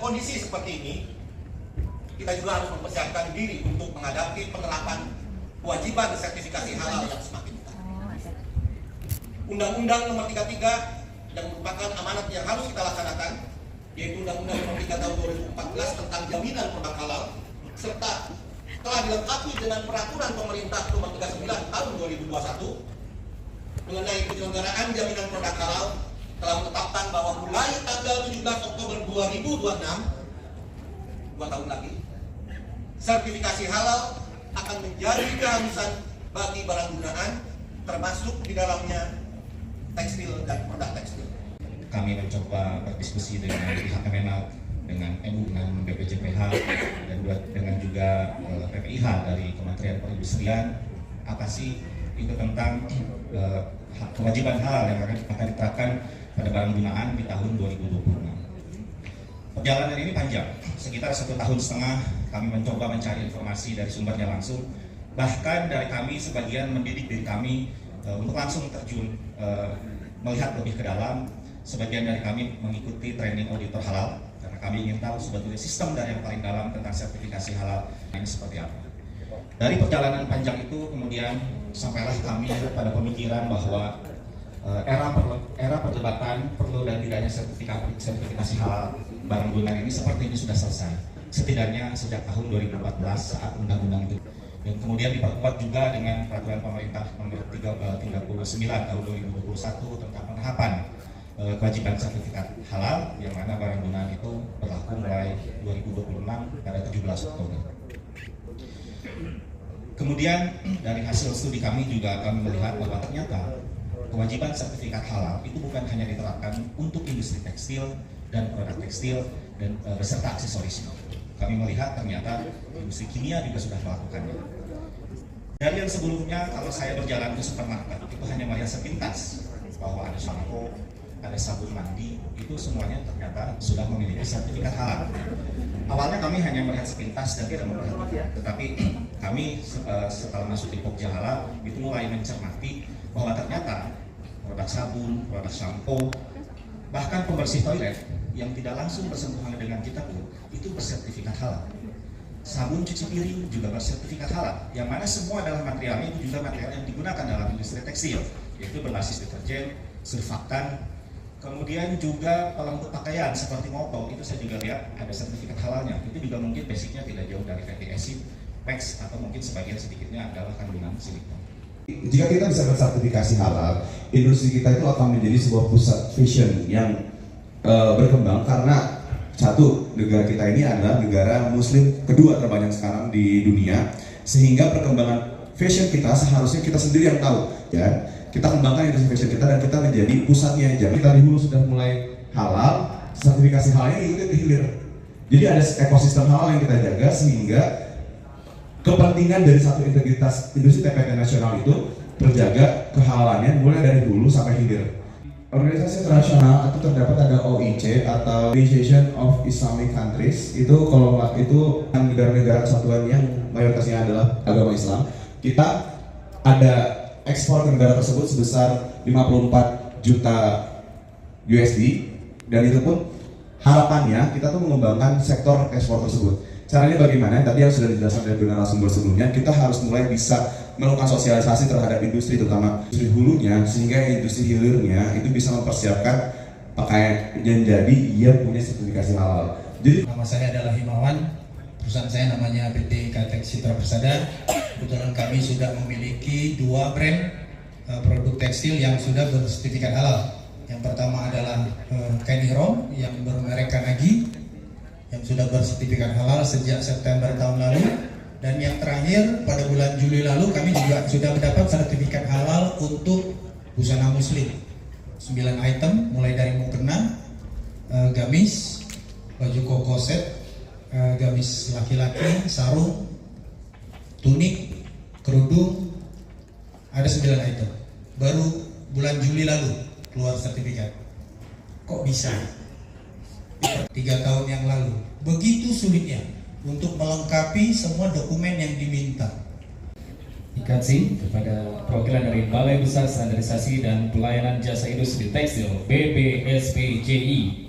kondisi seperti ini, kita juga harus mempersiapkan diri untuk menghadapi penerapan kewajiban sertifikasi halal yang semakin ketat. Undang-Undang Nomor 33 yang merupakan amanat yang harus kita laksanakan, yaitu Undang-Undang Nomor 3 Tahun 2014 tentang jaminan produk halal, serta telah dilengkapi dengan Peraturan Pemerintah Nomor 39 Tahun 2021 mengenai penyelenggaraan jaminan produk halal, telah menetapkan bahwa mulai tanggal 17 Oktober 2026, 2 tahun lagi, sertifikasi halal akan menjadi keharusan bagi barang gunaan, termasuk di dalamnya tekstil dan produk tekstil. Kami mencoba berdiskusi dengan pihak Kemenak, dengan MU, dengan BPJPH, dan dengan juga PPIH dari Kementerian Perindustrian. Apa sih itu tentang kewajiban halal yang akan diterapkan pada barang gunaan di tahun 2026. Perjalanan ini panjang, sekitar 1,5 tahun kami mencoba mencari informasi dari sumbernya langsung. Bahkan dari kami sebagian mendidik diri kami untuk langsung terjun melihat lebih ke dalam. Sebagian dari kami mengikuti training auditor halal karena kami ingin tahu sebetulnya sistem dari yang paling dalam tentang sertifikasi halal ini seperti apa. Dari perjalanan panjang itu kemudian sampailah kami pada pemikiran bahwa era perdebatan perlu dan tidaknya sertifikasi halal barang gunaan ini seperti ini sudah selesai. Setidaknya sejak tahun 2014 saat undang-undang itu. Dan kemudian diperkuat juga dengan Peraturan Pemerintah Nomor 39 Tahun 2021 tentang penerapan kewajiban sertifikat halal, yang mana barang gunaan itu berlaku mulai 2026 pada 17 Oktober. Kemudian dari hasil studi kami juga kami melihat bahwa ternyata kewajiban sertifikat halal itu bukan hanya diterapkan untuk industri tekstil dan produk tekstil dan beserta aksesorisnya. Kami melihat ternyata industri kimia juga sudah melakukannya. Dari yang sebelumnya, kalau saya berjalan ke supermarket itu hanya melihat sepintas bahwa ada shampoo, ada sabun mandi, itu semuanya ternyata sudah memiliki sertifikat halal. Awalnya kami hanya melihat sepintas dan tidak memperhatikan, tetapi kami setelah masuk di Pokja Halal itu mulai mencermati bahwa ternyata produk sabun, produk shampoo, bahkan pembersih toilet yang tidak langsung bersentuhan dengan kita pun itu bersertifikat halal. Sabun cuci piring juga bersertifikat halal, yang mana semua adalah materialnya itu juga material yang digunakan dalam industri tekstil, yaitu berbasis deterjen, surfaktan. Kemudian juga pelembut pakaian seperti moto, itu saya juga lihat ada sertifikat halalnya. Itu juga mungkin basicnya tidak jauh dari fatty acid, PEX, atau mungkin sebagian sedikitnya adalah kandungan silikon. Jika kita bisa bersertifikasi halal, industri kita itu akan menjadi sebuah pusat fashion yang berkembang, karena satu, negara kita ini adalah negara muslim kedua terbanyak sekarang di dunia, sehingga perkembangan fashion kita seharusnya kita sendiri yang tahu, ya. Kita kembangkan industri fashion kita dan kita menjadi pusatnya aja. Kita di hulu sudah mulai halal, sertifikasi halalnya itu di hilir. Jadi ada ekosistem halal yang kita jaga sehingga kepentingan dari satu integritas industri TPT nasional itu terjaga kehalalannya mulai dari hulu sampai hilir. Organisasi internasional itu terdapat ada OIC atau Organization of Islamic Countries, itu kalau itu negara-negara kesatuan yang mayoritasnya adalah agama Islam. Kita ada ekspor ke negara tersebut sebesar 54 juta USD, dan itu pun harapannya kita tuh mengembangkan sektor ekspor tersebut. Caranya bagaimana? Tadi yang sudah dijelaskan dari narasumber sebelumnya, kita harus mulai bisa melakukan sosialisasi terhadap industri, terutama industri hulunya, sehingga industri hilirnya itu bisa mempersiapkan pakaian yang jadi ia punya sertifikasi halal. Jadi nama saya adalah Himawan, perusahaan saya namanya PT Katek Citra Persada. Kebetulan kami sudah memiliki 2 brand produk tekstil yang sudah bersertifikat halal. Yang pertama adalah kain ihrom yang bermerek Kanagi yang sudah bersertifikat halal sejak September tahun lalu, dan yang terakhir pada bulan Juli lalu kami juga sudah mendapat sertifikat halal untuk busana muslim 9 item, mulai dari mukena, gamis, baju koko set, gamis laki-laki, sarung, tunik, kerudung, ada 9 item. Baru bulan Juli lalu keluar sertifikat. Kok bisa? 3 tahun yang lalu. Begitu sulitnya untuk melengkapi semua dokumen yang diminta. Kasih kepada perwakilan dari Balai Besar Standarisasi dan Pelayanan Jasa Industri Tekstil BBSPJI